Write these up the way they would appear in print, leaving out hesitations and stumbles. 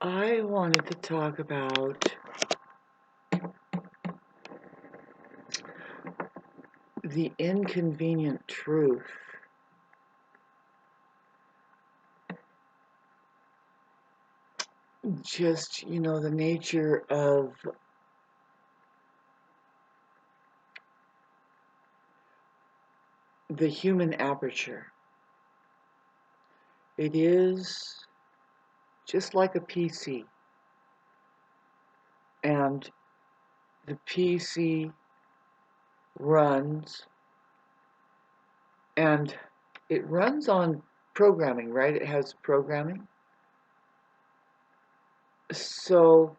I wanted to talk about the inconvenient truth. Just, the nature of the human aperture. It is just like a PC. And the PC runs, and it runs on programming, right? It has programming. So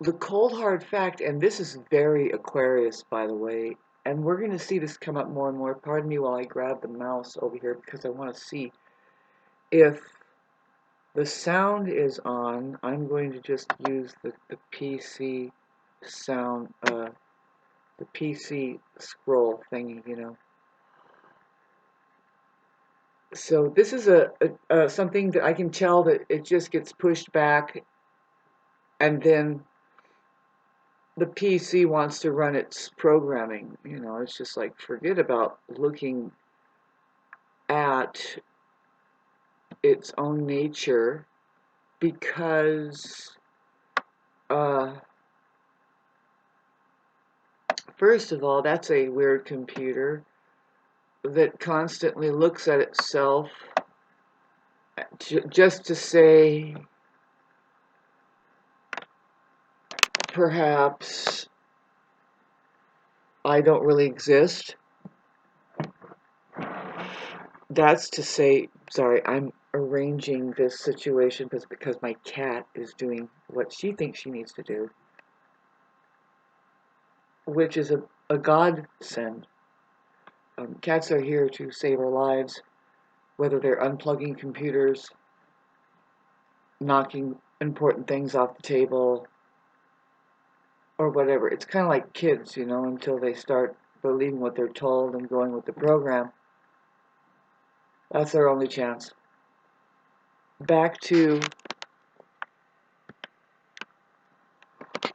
the cold hard fact, and this is very Aquarius, by the way, and we're going to see this come up more and more. Pardon me while I grab the mouse over here because I want to see if the sound is on. I'm going to just use the PC sound, the PC scroll thingy. So this is something that I can tell that it just gets pushed back, and then the PC wants to run its programming. It's just like, forget about looking at its own nature, because first of all, that's a weird computer that constantly looks at itself just to say, perhaps, I don't really exist. That's to say, sorry, I'm arranging this situation because my cat is doing what she thinks she needs to do, which is a godsend. Cats are here to save our lives, whether they're unplugging computers, knocking important things off the table, or whatever. It's kind of like kids, until they start believing what they're told and going with the program. That's their only chance. Back to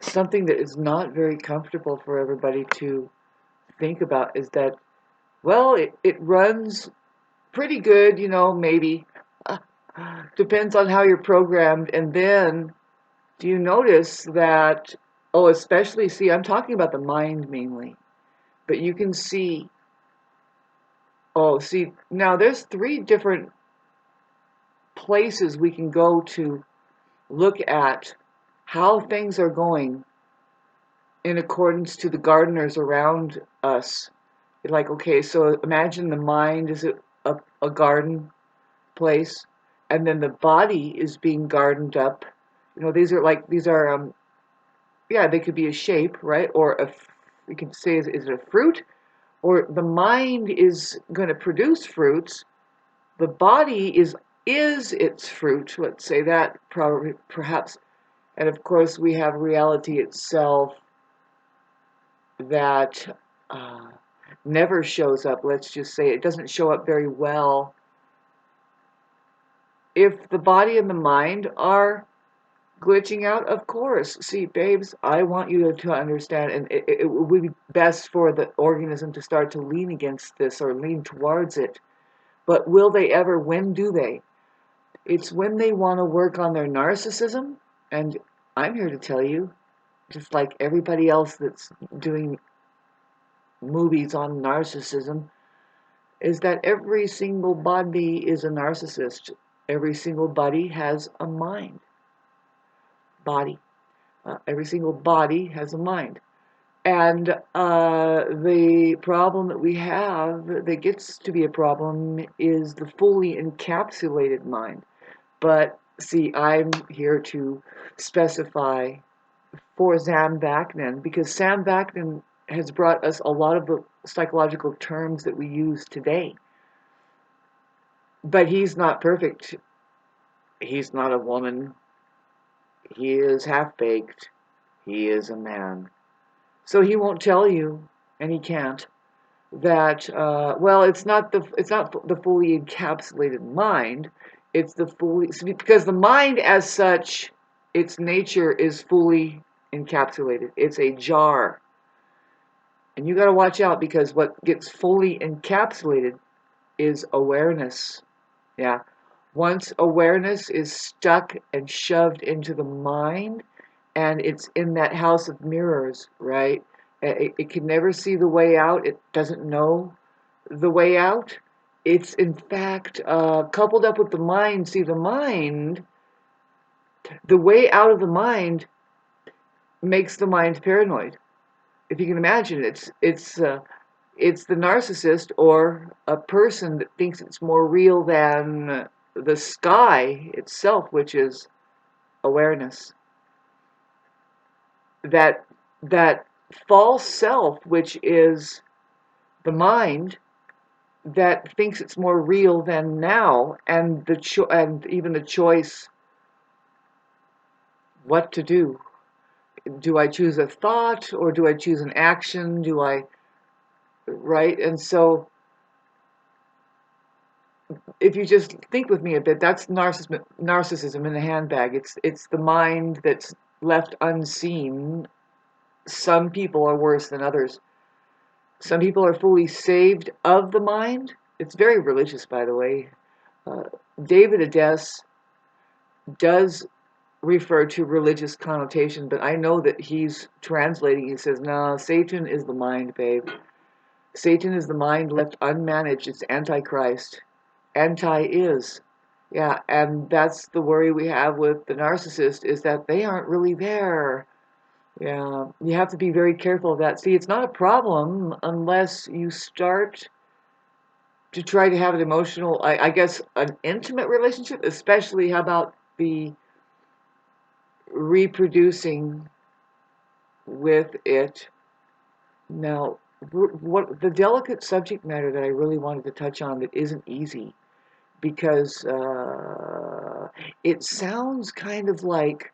something that is not very comfortable for everybody to think about, is that, well, it runs pretty good, maybe. Depends on how you're programmed. And then, do you notice that, especially, see, I'm talking about the mind mainly, but you can see, now there's 3 different places we can go to look at how things are going in accordance to the gardeners around us. Like, okay, so imagine the mind is a garden place, and then the body is being gardened up. These are yeah, they could be a shape, right? Or you can say, is it a fruit? Or the mind is going to produce fruits. The body is its fruit. Let's say that, probably, perhaps. And of course, we have reality itself that never shows up. Let's just say it doesn't show up very well. If the body and the mind are glitching out, of course. See, babes, I want you to understand, and it would be best for the organism to start to lean against this or lean towards it. But will they ever? When do they? It's when they want to work on their narcissism. And I'm here to tell you, just like everybody else that's doing movies on narcissism, is that every single body is a narcissist. Every single body has a mind. Body. Every single body has a mind. And the problem that we have that gets to be a problem is the fully encapsulated mind. But see, I'm here to specify for Sam Vaknin, because Sam Vaknin has brought us a lot of the psychological terms that we use today. But he's not perfect. He's not a woman. He is half-baked. He is a man. So he won't tell you, and he can't, that well, it's not the fully encapsulated mind. It's the fully, because the mind as such, its nature is fully encapsulated. It's a jar. And you got to watch out, because what gets fully encapsulated is awareness. Yeah. Once awareness is stuck and shoved into the mind, and it's in that house of mirrors, right? It can never see the way out. It doesn't know the way out. It's in fact coupled up with the mind. See, the mind, the way out of the mind makes the mind paranoid. If you can imagine, it's the narcissist or a person that thinks it's more real than the sky itself, which is awareness. That that false self, which is the mind, that thinks it's more real than now, and and even the choice what to do. Do I choose a thought, or do I choose an action? Do I, right? And so if you just think with me a bit, that's narcissism in a handbag. It's the mind that's left unseen. Some people are worse than others. Some people are fully saved of the mind. It's very religious, by the way. Uh, David Adess does refer to religious connotation, but I know that he's translating. He says, "No, Satan is the mind, babe. Satan is the mind left unmanaged. It's Antichrist. Anti is." Yeah, and that's the worry we have with the narcissist, is that they aren't really there. Yeah, you have to be very careful of that. See, it's not a problem unless you start to try to have an emotional, I guess, an intimate relationship, especially how about the reproducing with it. Now, what the delicate subject matter that I really wanted to touch on that isn't easy, because it sounds kind of like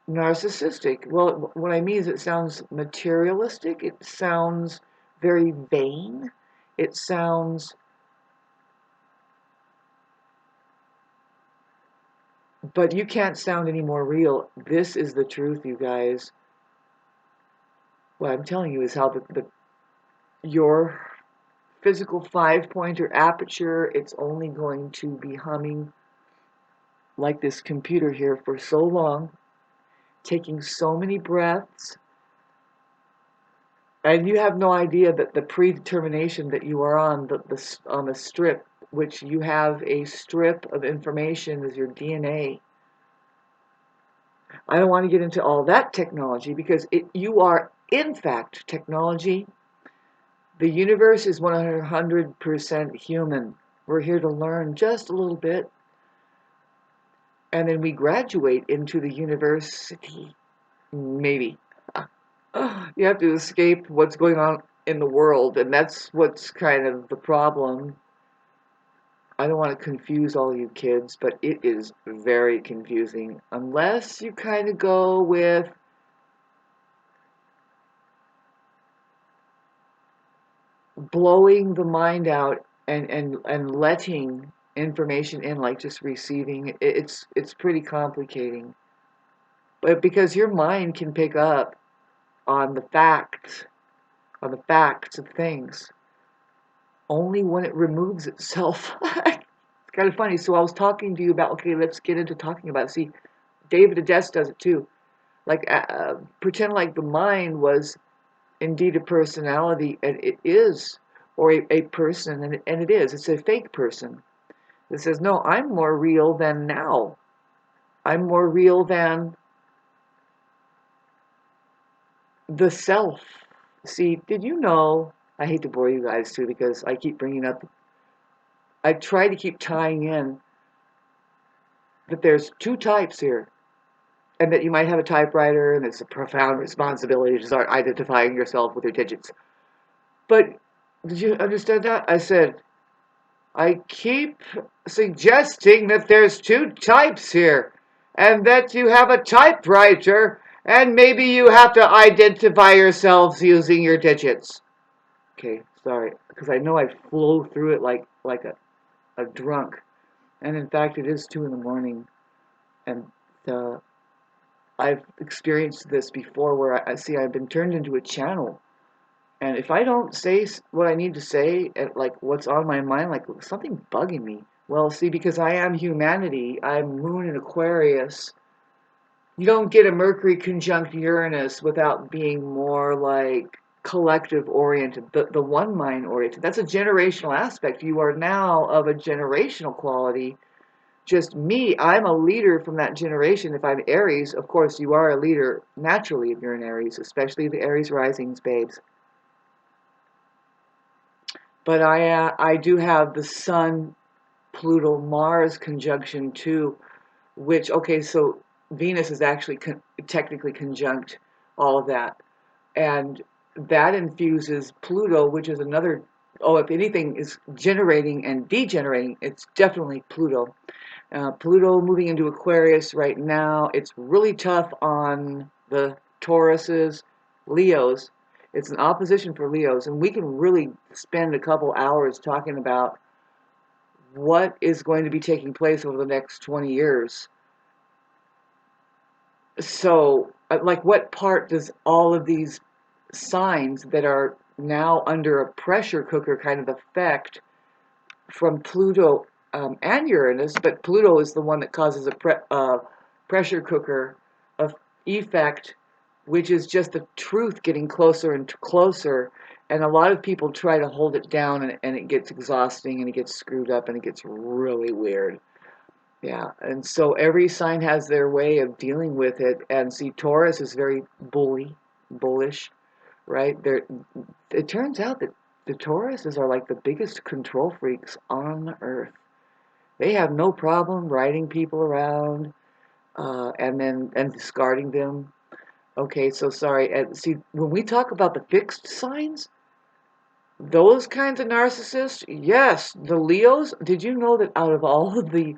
narcissistic. Well, what I mean is it sounds materialistic. It sounds very vain. It sounds, but you can't sound any more real. This is the truth, you guys. What I'm telling you is how your physical 5-pointer aperture, it's only going to be humming like this computer here for so long, taking so many breaths, and you have no idea that the predetermination that you are on on the strip, which you have a strip of information as your DNA. I don't want to get into all that technology, because you are in fact technology. The universe is 100% human. We're here to learn just a little bit, and then we graduate into the university. Maybe. You have to escape what's going on in the world, and that's what's kind of the problem. I don't want to confuse all you kids, but it is very confusing unless you kind of go with blowing the mind out and letting information in, like just receiving. It's pretty complicating, but because your mind can pick up on the facts, of things, only when it removes itself. It's kind of funny. So I was talking to you about, okay, let's get into talking about it. See, David Adess does it too. Like, pretend like the mind was indeed a personality, and it is, or a person, and it is. It's a fake person that says, no, I'm more real than now. I'm more real than the self. See, did you know? I hate to bore you guys too, because I keep bringing up, I try to keep tying in that there's two types here, and that you might have a typewriter, and it's a profound responsibility to start identifying yourself with your digits. But did you understand that? I said, I keep suggesting that there's two types here, and that you have a typewriter, and maybe you have to identify yourselves using your digits. Okay, sorry, because I know I flow through it like a drunk. And in fact, it is 2 in the morning. And uh, I've experienced this before where I see I've been turned into a channel. And if I don't say what I need to say, and like what's on my mind, like something bugging me. Well, see, because I am humanity, I'm Moon in Aquarius. You don't get a Mercury conjunct Uranus without being more like collective oriented, the one mind oriented. That's a generational aspect. You are now of a generational quality. Just me, I'm a leader from that generation. If I'm Aries, of course, you are a leader naturally if you're an Aries, especially the Aries risings, babes. But I do have the Sun, Pluto, Mars conjunction too, which, okay, so Venus is actually technically conjunct all of that. And that infuses Pluto, which is another, oh, if anything is generating and degenerating, it's definitely Pluto. Pluto moving into Aquarius right now, it's really tough on the Tauruses, Leos. It's an opposition for Leos, and we can really spend a couple hours talking about what is going to be taking place over the next 20 years. So, like, what part does all of these signs that are now under a pressure cooker kind of effect from Pluto and Uranus? But Pluto is the one that causes a pressure cooker of effect, which is just the truth getting closer and closer. And a lot of people try to hold it down, and it gets exhausting, and it gets screwed up, and it gets really weird. Yeah, and so every sign has their way of dealing with it. And see, Taurus is very bullish, right? It turns out that the Tauruses are like the biggest control freaks on Earth. They have no problem riding people around, and discarding them. Okay, so sorry. And see, when we talk about the fixed signs, those kinds of narcissists, yes, the Leos. Did you know that out of all of the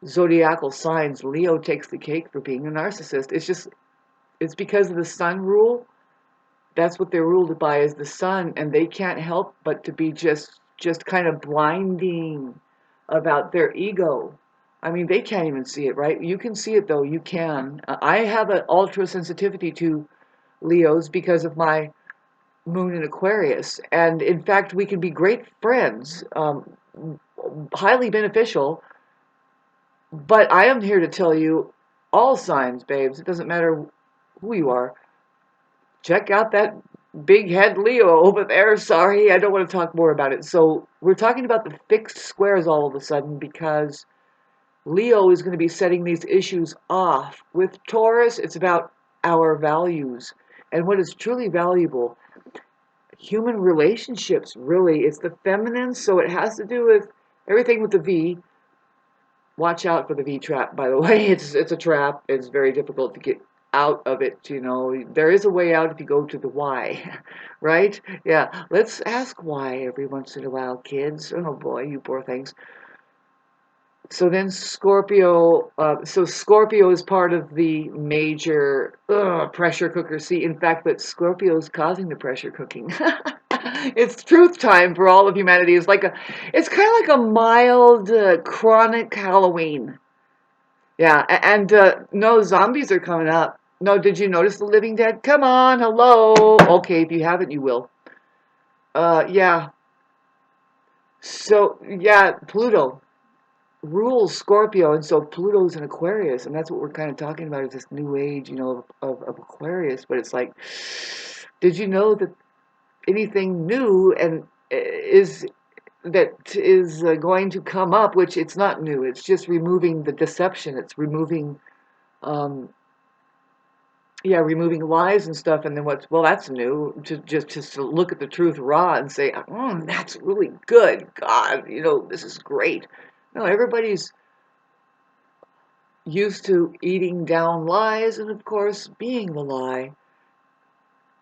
zodiacal signs, Leo takes the cake for being a narcissist? It's because of the sun rule. That's what they're ruled by, is the sun, and they can't help but to be just kind of blinding about their ego. I mean, they can't even see it, right? You can see it though. You can. I have an ultra sensitivity to Leos because of my moon in Aquarius, and in fact, we can be great friends, highly beneficial. But I am here to tell you, all signs, babes. It doesn't matter who you are. Check out that big head Leo over there. Sorry, I don't want to talk more about it. So we're talking about the fixed squares all of a sudden because Leo is going to be setting these issues off. With Taurus, it's about our values and what is truly valuable. Human relationships, really. It's the feminine, so it has to do with everything with the V. Watch out for the V trap, by the way. It's a trap. It's very difficult to get out of it, you know. There is a way out if you go to the why, right? Yeah, let's ask why every once in a while, kids. Oh boy, you poor things. So then Scorpio, so Scorpio is part of the major pressure cooker. See, in fact, that Scorpio is causing the pressure cooking. It's truth time for all of humanity. It's kind of like a mild, chronic Halloween. Yeah, and no, zombies are coming up. No, did you notice the Living Dead? Come on, hello. Okay, if you haven't, you will. Yeah. So yeah, Pluto rules Scorpio, and so Pluto's in Aquarius, and that's what we're kind of talking about, is this new age, you know, of Aquarius. But it's like, did you know that anything new and is that is going to come up, which it's not new, it's just removing the deception, it's removing, um, yeah, removing lies and stuff, and then what's, well, that's new, just to look at the truth raw and say, that's really good, God, you know, this is great. No, everybody's used to eating down lies and, of course, being the lie.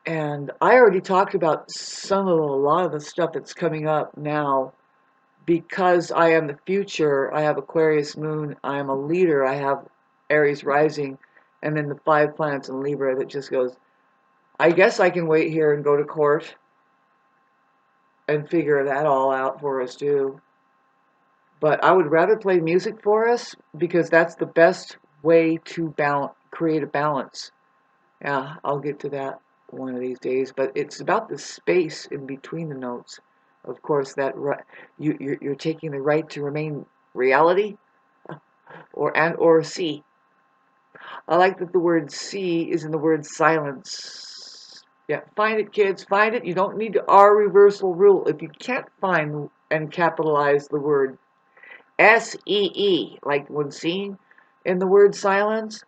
And I already talked about a lot of the stuff that's coming up now because I am the future. I have Aquarius moon. I am a leader. I have Aries rising, and then the 5 planets in Libra that just goes, I guess I can wait here and go to court and figure that all out for us too. But I would rather play music for us because that's the best way to create a balance. Yeah, I'll get to that one of these days. But it's about the space in between the notes. Of course, you're taking the right to remain reality, or C. I like that the word C is in the word silence. Yeah, find it, kids. Find it. You don't need the R reversal rule. If you can't find and capitalize the word SEE, like when seeing in the word silence,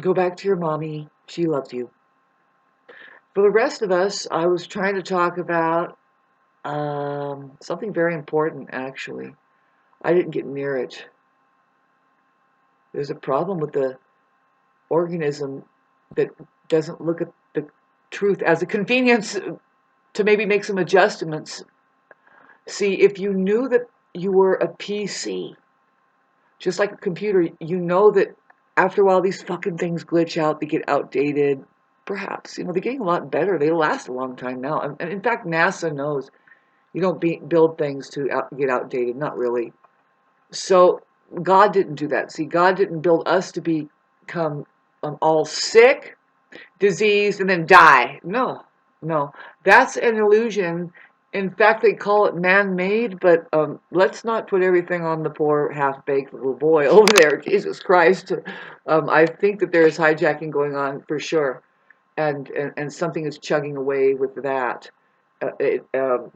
go back to your mommy. She loves you. For the rest of us, I was trying to talk about something very important, actually. I didn't get near it. There's a problem with the organism that doesn't look at the truth as a convenience to maybe make some adjustments. See, if you knew that you were a PC, just like a computer, you know that after a while these fucking things glitch out, they get outdated. Perhaps, they're getting a lot better. They last a long time now. And in fact, NASA knows you don't build things to get outdated. Not really. So God didn't do that. See, God didn't build us to become all sick, diseased, and then die. No, no. That's an illusion. In fact, they call it man-made, but let's not put everything on the poor half-baked little boy over there. Jesus Christ. I think that there is hijacking going on for sure, and something is chugging away with that.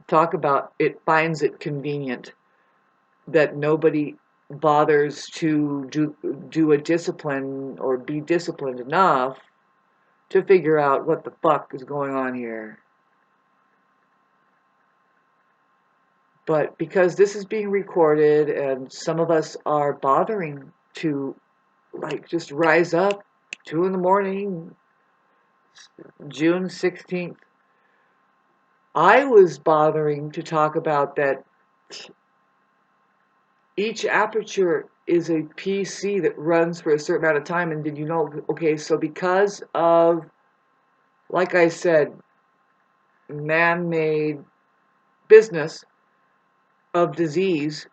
Talk about it finds it convenient that nobody bothers to do a discipline or be disciplined enough to figure out what the fuck is going on here. But because this is being recorded and some of us are bothering to just rise up 2 in the morning, June 16th, I was bothering to talk about that each aperture is a PC that runs for a certain amount of time. And did you know, okay, so because of, like I said, man-made business of disease,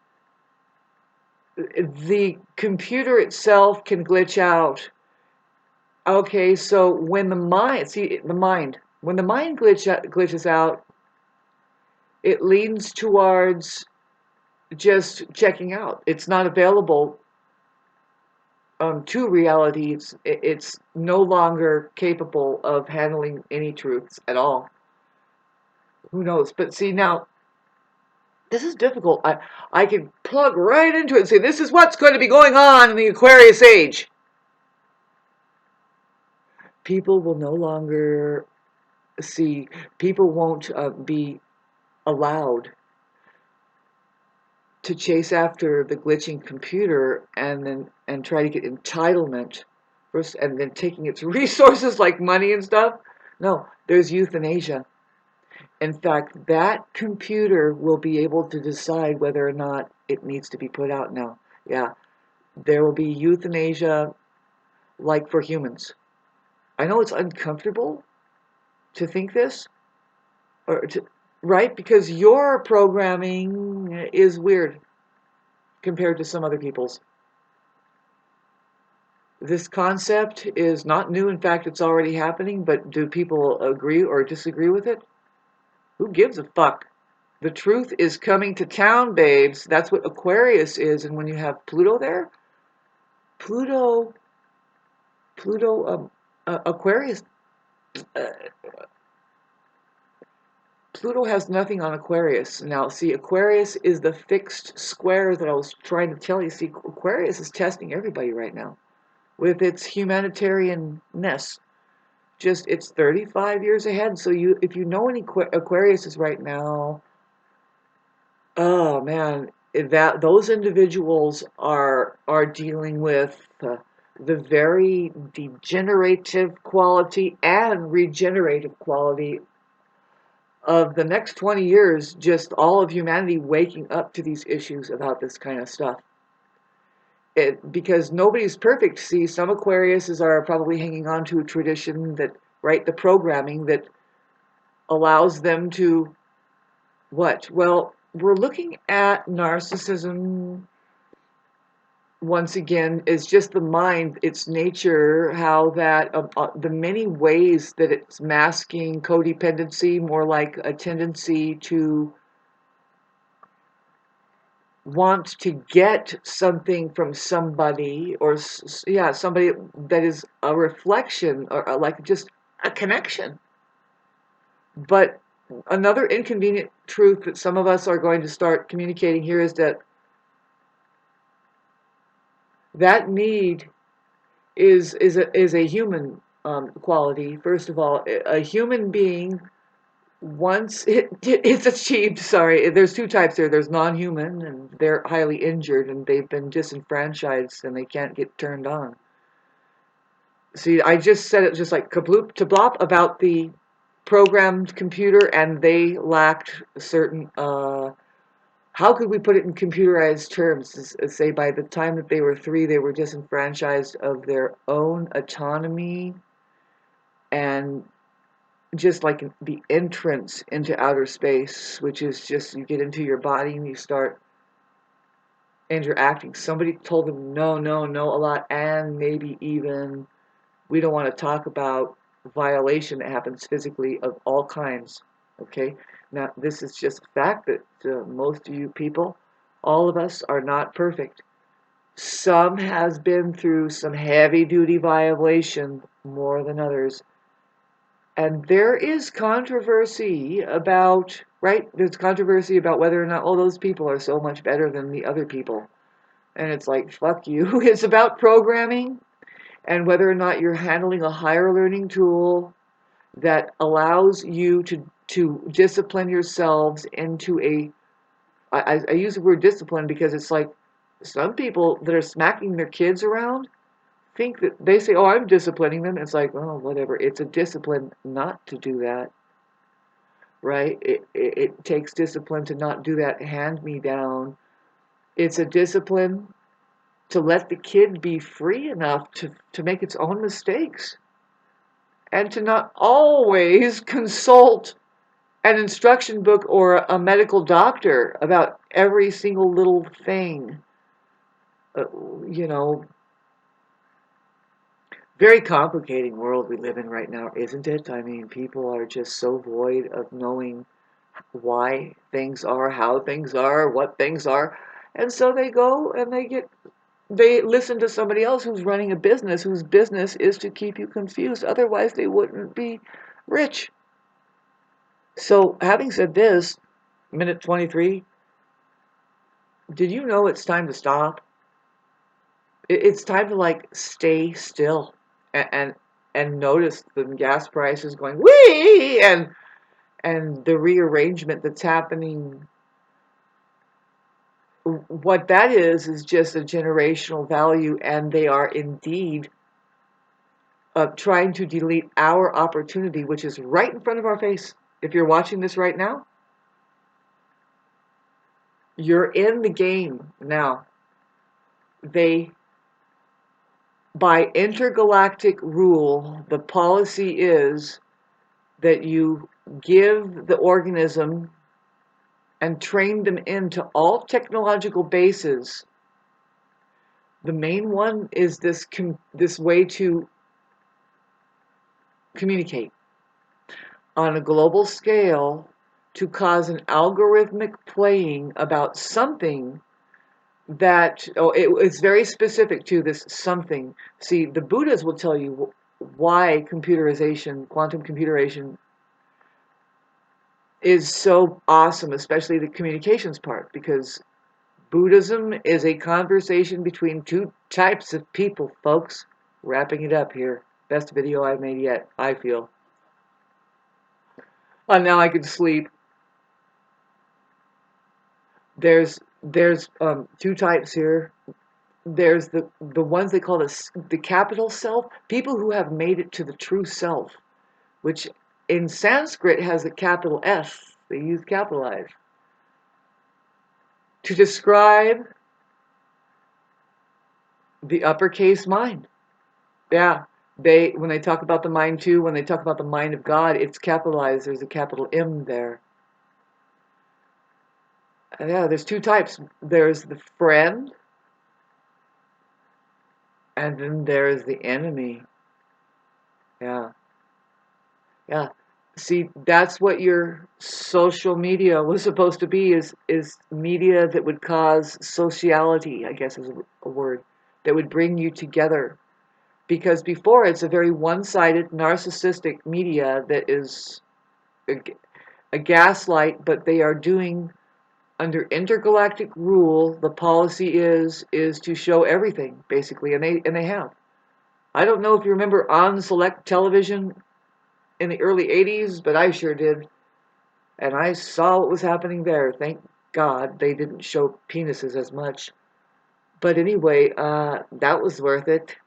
the computer itself can glitch out. Okay, so when when the mind glitches out, it leans towards just checking out. It's not available to reality. It's no longer capable of handling any truths at all. Who knows? But see, now this is difficult. I can plug right into it and say this is what's going to be going on in the Aquarius age. People will no longer see. People won't be allowed to chase after the glitching computer and try to get entitlement first, and then taking its resources like money and stuff. No, there's euthanasia. In fact, that computer will be able to decide whether or not it needs to be put out now. Yeah, there will be euthanasia like for humans. I know it's uncomfortable to think this, right? Because your programming is weird compared to some other people's. This concept is not new. In fact, it's already happening, but do people agree or disagree with it? Who gives a fuck? The truth is coming to town, babes. That's what Aquarius is. And when you have Pluto there, Pluto, Aquarius, uh, Pluto has nothing on Aquarius. Now, see, Aquarius is the fixed square that I was trying to tell you. See, Aquarius is testing everybody right now with its humanitarianness. Just, it's 35 years ahead. So if you know any Aquariuses right now, oh man, that those individuals are dealing with the very degenerative quality and regenerative quality of the next 20 years, just all of humanity waking up to these issues about this kind of stuff. because nobody's perfect. See, some Aquariuses are probably hanging on to a tradition that, right, the programming that allows them to what? Well, we're looking at narcissism once again is just the mind, its nature, how that the many ways that it's masking codependency, more like a tendency to want to get something from somebody, or yeah, somebody that is a reflection, or like just a connection. But another inconvenient truth that some of us are going to start communicating here is that that need is a human quality. First of all, a human being, once it's achieved. Sorry, there's two types there. There's non-human, and they're highly injured, and they've been disenfranchised, and they can't get turned on. See, I just said it just like kabloop to blop about the programmed computer, and they lacked certain. How could we put it in computerized terms? Say by the time that they were 3, they were disenfranchised of their own autonomy, and just like the entrance into outer space, which is just you get into your body and you start interacting. Somebody told them no, no, no a lot, and maybe even we don't want to talk about violation that happens physically of all kinds. Okay, now this is just a fact that most of you people, all of us, are not perfect. Some has been through some heavy duty violation more than others. And there is controversy about, right? There's controversy about whether or not all those people are so much better than the other people. And it's like, fuck you. It's about programming and whether or not you're handling a higher learning tool that allows you to discipline yourselves into a. I use the word discipline because it's like some people that are smacking their kids around think that they say, oh, I'm disciplining them. It's like, oh, whatever. It's a discipline not to do that, right? It takes discipline to not do that hand me down. It's a discipline to let the kid be free enough to make its own mistakes and to not always consult an instruction book or a medical doctor about every single little thing. Uh, you know, very complicating world we live in right now, isn't it? I mean, people are just so void of knowing why things are, how things are, what things are. And so they go and they listen to somebody else who's running a business whose business is to keep you confused. Otherwise, they wouldn't be rich. So, having said this, minute 23, did you know it's time to stop? It's time to like stay still and and notice the gas prices going wee and the rearrangement that's happening. What that is just a generational value, and they are indeed trying to delete our opportunity, which is right in front of our face. If you're watching this right now, you're in the game now. They, by intergalactic rule, the policy is that you give the organism and train them into all technological bases. The main one is this way to communicate on a global scale to cause an algorithmic playing about something that, oh, it's very specific to this something. See, the Buddhas will tell you why computerization, quantum computerization, is so awesome, especially the communications part, because Buddhism is a conversation between two types of people, folks. Wrapping it up here. Best video I've made yet, I feel. Now I can sleep. There's two types here. There's the ones they call the capital self, people who have made it to the true self, which in Sanskrit has a capital S. They use capitalized to describe The uppercase mind. Yeah. When they talk about the mind too, when they talk about the mind of God, it's capitalized. There's a capital M there. Yeah, there's two types. There's the friend, and then there's the enemy. Yeah. Yeah. See, that's what your social media was supposed to be, is media that would cause sociality, I guess is a word, that would bring you together. Because before it's a very one-sided, narcissistic media that is a, a gaslight, but they are doing under intergalactic rule, the policy is to show everything, basically, and they have. I don't know if you remember on select television in the early 80s, but I sure did. And I saw what was happening there. Thank God they didn't show penises as much. But anyway, that was worth it.